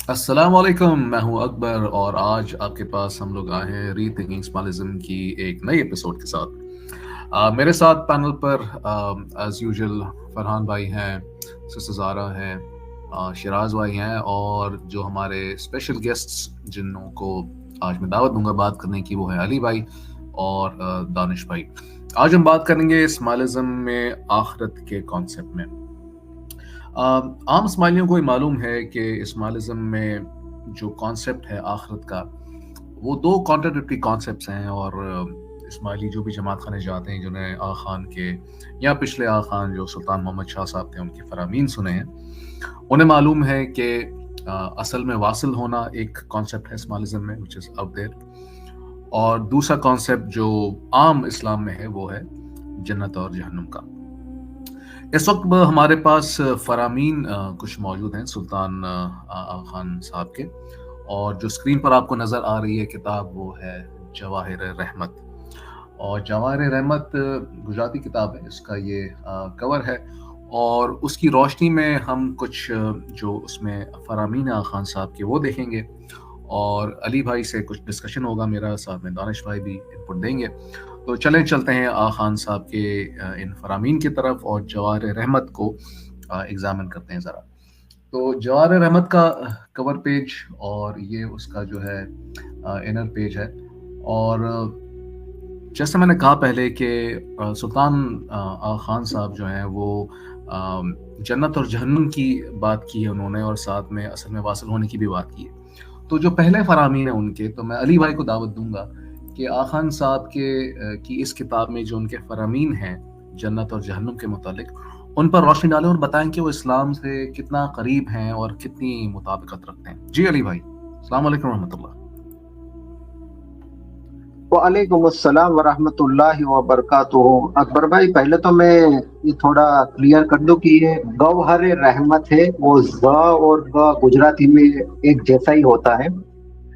السلام علیکم، میں ہوں اکبر اور آج آپ کے پاس ہم لوگ آئے ہیں ری تھنکنگ اسمالزم کی ایک نئی ایپیسوڈ کے ساتھ۔ میرے ساتھ پینل پر ایز یوزول فرحان بھائی ہیں، سسٹر زارا ہیں، شراز بھائی ہیں، اور جو ہمارے اسپیشل گیسٹس جنوں کو آج میں دعوت دوں گا بات کرنے کی وہ ہے علی بھائی اور دانش بھائی۔ آج ہم بات کریں گے اسمالزم میں آخرت کے کانسیپٹ میں۔ عام اسماعیلیوں کو یہ معلوم ہے کہ اسماعیلزم میں جو کانسیپٹ ہے آخرت کا وہ دو کانٹراڈکٹری کانسیپٹس ہیں، اور اسماعیلی جو بھی جماعت خانے جاتے ہیں جنہیں آغا خان کے یا پچھلے آغا خان جو سلطان محمد شاہ صاحب تھے ان کے فرامین سنے ہیں، انہیں معلوم ہے کہ اصل میں واصل ہونا ایک کانسیپٹ ہے اسماعیلزم میں which is out there، اور دوسرا کانسیپٹ جو عام اسلام میں ہے وہ ہے جنت اور جہنم کا۔ اس وقت ہمارے پاس فرامین کچھ موجود ہیں سلطان آغا خان صاحب کے، اور جو اسکرین پر آپ کو نظر آ رہی ہے کتاب وہ ہے جواہر رحمت، اور جواہر رحمت گجراتی کتاب ہے، اس کا یہ کور ہے، اور اس کی روشنی میں ہم کچھ جو اس میں فرامین آغا خان صاحب کے وہ دیکھیں گے، اور علی بھائی سے کچھ ڈسکشن ہوگا میرا، ساتھ میں دانش بھائی بھی انپٹ دیں گے۔ تو چلتے ہیں آغا خان صاحب کے ان فرامین کی طرف اور جواہر رحمت کو ایگزامن کرتے ہیں ذرا۔ تو جواہر رحمت کا کور پیج اور یہ اس کا جو ہے انر پیج ہے، اور جیسے میں نے کہا پہلے کہ سلطان آغا خان صاحب جو ہیں وہ جنت اور جہنم کی بات کی ہے انہوں نے، اور ساتھ میں اصل میں واصل ہونے کی بھی بات کی ہے۔ تو جو پہلے فرامین ہیں ان کے، تو میں علی بھائی کو دعوت دوں گا کہ آغا خان صاحب کی اس کتاب میں جو ان کے فرامین ہیں جنت اور جہنم کے متعلق، ان پر روشنی ڈالیں اور بتائیں کہ وہ اسلام سے کتنا قریب ہیں اور کتنی مطابقت رکھتے ہیں۔ جی علی بھائی، السلام علیکم ورحمۃ اللہ۔ وعلیکم السلام ورحمۃ اللہ وبرکاتہ۔ اکبر بھائی، پہلے تو میں یہ تھوڑا کلیئر کر دوں کہ یہ گوہر رحمت ہے، وہ ز اور گ گجراتی میں ایک جیسا ہی ہوتا ہے،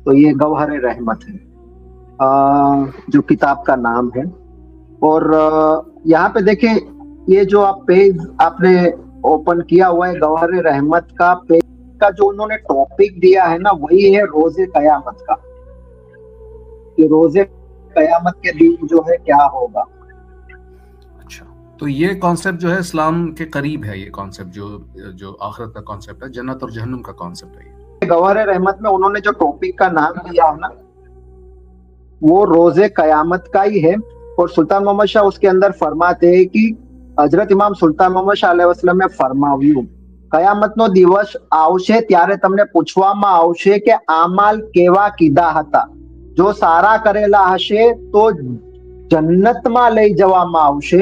تو یہ گوہر رحمت ہے جو کتاب کا نام ہے۔ اور یہاں پہ دیکھیں، یہ جو آپ پیج آپ نے اوپن کیا ہوا ہے گوہر رحمت کا پیج کا، جو انہوں نے ٹاپک دیا ہے نا، وہی ہے روز قیامت کا، کہ روز قیامت کے دن جو ہے کیا ہوگا۔ اچھا، تو یہ کانسیپٹ جو ہے اسلام کے قریب ہے، یہ کانسیپٹ جو آخرت کا کانسیپٹ ہے، جنت اور جہنم کا کانسیپٹ ہے۔ گوہر رحمت میں انہوں نے جو ٹاپک کا نام دیا ہے نا، وہ روز قیامت کا ہی ہے، اور سلطان محمد شاہ اس کے اندر فرماتے ہیں کہ حضرت امام سلطان محمد شاہ علیہ وسلم نے فرماવ્યું કયામતનો દિવસ આવશે ત્યારે તમને પૂછવામાં આવશે કે આમાલ કેવા કીધા હતા, જો સારા કરેલા હશે તો જન્નતમાં લઈ જવામાં આવશે,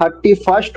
31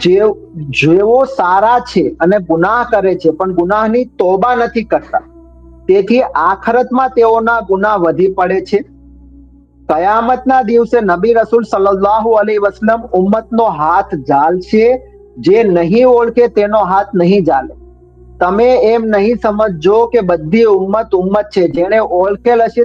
જેઓ સારા છે અને ગુનાહ કરે છે પણ ગુનાહની તોબા નથી કરતા, તેથી આખરતમાં તેઓના ગુનાહ વધી પડે છે। કયામતના દિવસે નબી રસૂલ સલ્લલ્લાહુ અલૈહિ વસલ્લમ ઉમ્મતનો હાથ ઝાલશે, જે નહીં ઓળખે તેનો હાથ નહીં ઝાલે। તમે એમ નહીં સમજો કે બધી ઉમ્મત છે, જેણે ઓળખેલ હશે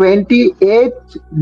28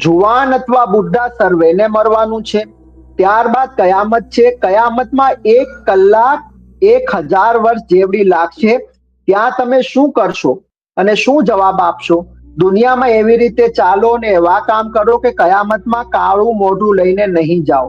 જુવાન અથવા બુઢા સર્વેને મરવાનું છે, ત્યારબાદ કયામત છે, કયામતમાં 1 કલાક 1000 વર્ષ જેવડી લાગશે, ત્યાં તમે શું કરશો અને શું જવાબ આપશો? દુનિયામાં એવી રીતે ચાલો ને એવા કામ કરો કે કયામતમાં કાળું મોઢું લઈને નહીં જાઓ।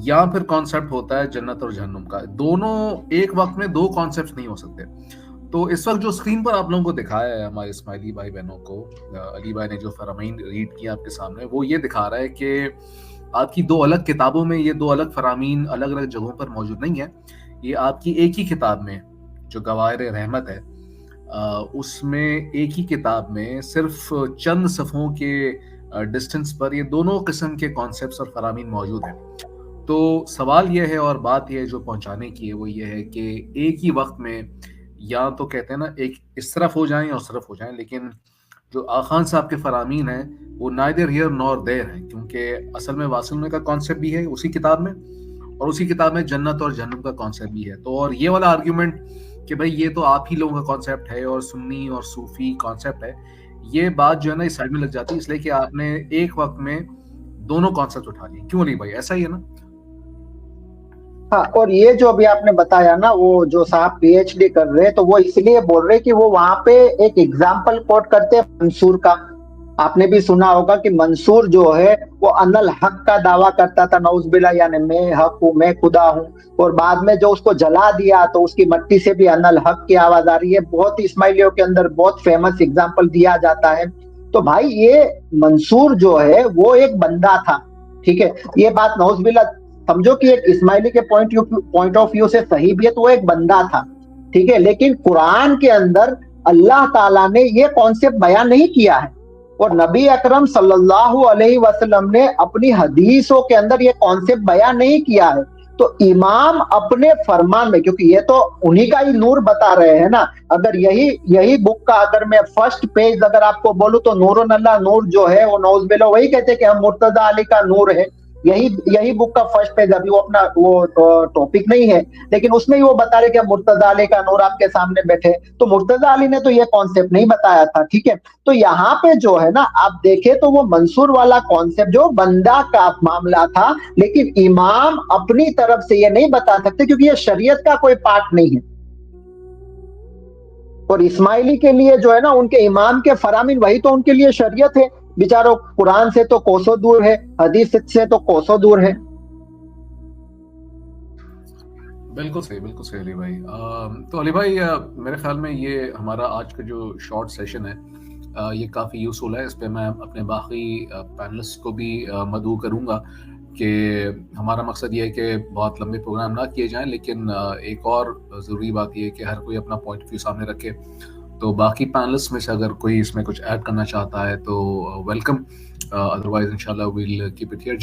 یا پھر کانسیپٹ ہوتا ہے جنت اور جہنم کا. دونوں ایک وقت میں دو کانسیپٹ نہیں ہو سکتے. تو اس وقت جو اسکرین پر آپ لوگوں کو دکھایا ہے ہمارے اسماعیلی بھائی بہنوں کو, علی بھائی نے جو فرامین ریڈ کیا آپ کے سامنے, وہ یہ دکھا رہا ہے کہ آپ کی دو الگ کتابوں میں یہ دو الگ فرامین الگ الگ جگہوں پر موجود نہیں ہیں. یہ آپ کی ایک ہی کتاب میں جو گواہر رحمت ہے, اس میں ایک ہی کتاب میں صرف چند صفحوں کے ڈسٹنس پر یہ دونوں قسم کے کانسیپٹس اور فرامین موجود ہیں. تو سوال یہ ہے اور بات یہ ہے جو پہنچانے کی ہے, وہ یہ ہے کہ ایک ہی وقت میں یا تو کہتے ہیں نا ایک اس طرف ہو جائیں یا اس طرف ہو جائیں, لیکن جو آخان صاحب کے فرامین ہیں وہ neither here nor there ہیں, کیونکہ اصل میں واصل ہونے کا کانسیپٹ بھی ہے اسی کتاب میں, اور اسی کتاب میں جنت اور جہنم کا کانسیپٹ بھی ہے. تو اور یہ والا آرگیومنٹ کہ بھائی یہ تو آپ ہی لوگوں کا کانسیپٹ ہے اور سنی اور صوفی کانسیپٹ ہے, یہ بات جو ہے نا اس سائڈ میں لگ جاتی ہے, اس لیے کہ آپ نے ایک وقت میں دونوں کانسیپٹ اٹھا لیے. کیوں علی بھائی, ایسا ہی ہے نا؟ ہاں, اور یہ جو ابھی آپ نے بتایا نا, وہ جو صاحب پی ایچ ڈی کر رہے تو وہ اس لیے بول رہے کہ وہ وہاں پہ ایک ایگزامپل کوٹ کرتے ہیں منصور کا. آپ نے بھی سنا ہوگا کہ منصور جو ہے وہ ان الحق کا دعویٰ کرتا تھا, نعوذ باللہ, یعنی میں حق ہوں, میں خدا ہوں, اور بعد میں جو اس کو جلا دیا تو اس کی مٹی سے بھی ان الحق کی آواز آ رہی ہے. بہت اسماعیلیوں کے اندر بہت فیمس ایگزامپل دیا جاتا ہے. تو بھائی یہ منصور جو ہے وہ ایک بندہ تھا, ٹھیک ہے, یہ بات نعوذ باللہ سمجھو کہ ایک اسماعیلی کے پوائنٹ آف ویو سے صحیح بھی ہے, تو وہ ایک بندہ تھا, ٹھیک ہے, لیکن قرآن کے اندر اللہ تعالیٰ نے یہ کانسیپٹ بیان نہیں کیا ہے, اور نبی اکرم صلی اللہ علیہ وسلم نے اپنی حدیثوں کے اندر یہ کانسیپٹ بیان نہیں کیا ہے. تو امام اپنے فرمان میں, کیونکہ یہ تو انہی کا ہی نور بتا رہے ہیں نا, اگر یہی بک کا اگر میں فرسٹ پیج اگر آپ کو بولوں تو نور اللہ نور جو ہے وہ نعوذ باللہ وہی کہتے ہیں کہ ہم مرتضی علی کا نور ہے. یہی بک کا فرسٹ پیج, ابھی وہ اپنا وہ ٹاپک نہیں ہے, لیکن اس میں ہی وہ بتا رہے کہ مرتضی علی کا نور آپ کے سامنے بیٹھے. تو مرتضی علی نے تو یہ کانسیپٹ نہیں بتایا تھا, ٹھیک ہے. تو یہاں پہ جو ہے نا آپ دیکھیں تو وہ منصور والا کانسیپٹ جو بندہ کا معاملہ تھا, لیکن امام اپنی طرف سے یہ نہیں بتا سکتے کیونکہ یہ شریعت کا کوئی پارٹ نہیں ہے. اور اسماعیلی کے لیے جو ہے نا ان کے امام کے فرامین وہی تو ان کے لیے شریعت ہے. بیچاروں قرآن سے تو کوسوں دور ہے, حدیث سے تو کوسوں دور ہے. بالکل صحیح علی بھائی. تو علی بھائی میرے خیال میں یہ ہمارا آج کا جو شارٹ سیشن ہے یہ کافی یوزفل ہے. اس پہ میں اپنے باقی پینلسٹ کو بھی مدعو کروں گا کہ ہمارا مقصد یہ ہے کہ بہت لمبے پروگرام نہ کیے جائیں, لیکن ایک اور ضروری بات یہ ہے کہ ہر کوئی اپنا پوائنٹ آف ویو سامنے رکھے. تو باقی پینلسٹ میں سے اگر کوئی اس میں کچھ ایڈ کرنا چاہتا ہے تو ویلکم, ادروائز انشاءاللہ ویل کیپ اٹ ہیئر.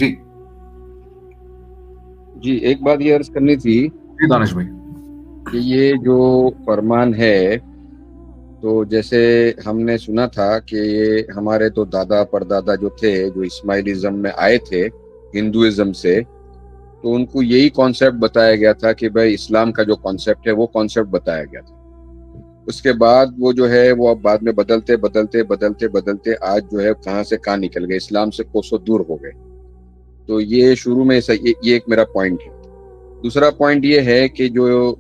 جی ایک بات یہ عرض کرنی تھی دانش بھائی کہ یہ جو فرمان ہے تو جیسے ہم نے سنا تھا کہ یہ ہمارے تو دادا پردادا جو تھے جو اسماعیلزم میں آئے تھے ہندوازم سے, تو ان کو یہی کانسیپٹ بتایا گیا تھا کہ بھائی اسلام کا جو کانسیپٹ ہے وہ کانسیپٹ بتایا گیا تھا. اس کے بعد وہ جو ہے وہ اب بعد میں بدلتے آج جو ہے کہاں سے کہاں نکل گئے, اسلام سے کوسوں دور ہو گئے. تو یہ شروع میں یہ ایک میرا پوائنٹ ہے. دوسرا پوائنٹ یہ ہے کہ جو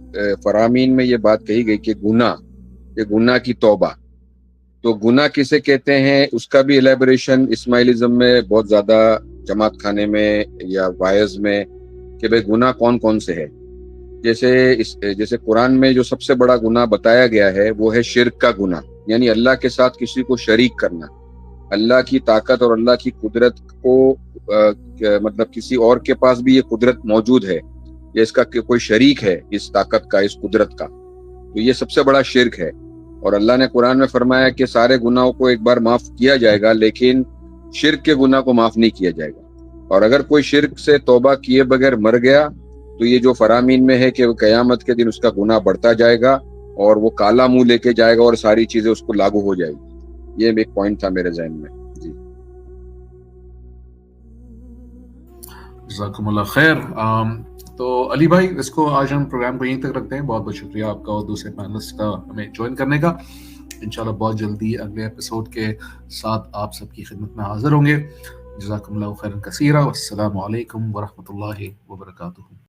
فرامین میں یہ بات کہی گئی کہ گناہ کی توبہ, تو گناہ کسے کہتے ہیں اس کا بھی الیبوریشن اسماعیلزم میں بہت زیادہ, جماعت خانے میں یا وائز میں, کہ بھائی گناہ کون کون سے ہے. جیسے قرآن میں جو سب سے بڑا گناہ بتایا گیا ہے وہ ہے شرک کا گناہ, یعنی اللہ کے ساتھ کسی کو شریک کرنا. اللہ کی طاقت اور اللہ کی قدرت کو مطلب کسی اور کے پاس بھی یہ قدرت موجود ہے یا اس کا کوئی شریک ہے اس طاقت کا, اس قدرت کا, تو یہ سب سے بڑا شرک ہے. اور اللہ نے قرآن میں فرمایا کہ سارے گناہوں کو ایک بار معاف کیا جائے گا لیکن شرک کے گناہ کو معاف نہیں کیا جائے گا. اور اگر کوئی شرک سے توبہ کیے بغیر مر گیا تو یہ جو فرامین میں ہے کہ قیامت کے دن اس کا گناہ بڑھتا جائے گا اور وہ کالا منہ لے کے جائے گا اور ساری چیزیں اس کو لاگو ہو جائے گی. یہ ایک پوائنٹ تھا میرے ذہن میں. جی جزاکم اللہ خیر. تو علی بھائی اس کو آج ہم پروگرام کو یہیں تک رکھتے ہیں. بہت بہت شکریہ آپ کا اور دوسرے پینلسٹ کا ہمیں جوائن کرنے کا. انشاءاللہ بہت جلدی اگلے ایپیسوڈ کے ساتھ آپ سب کی خدمت میں حاضر ہوں گے. جزاکم اللہ خیرا کثیرا. والسلام علیکم ورحمۃ اللہ وبرکاتہ.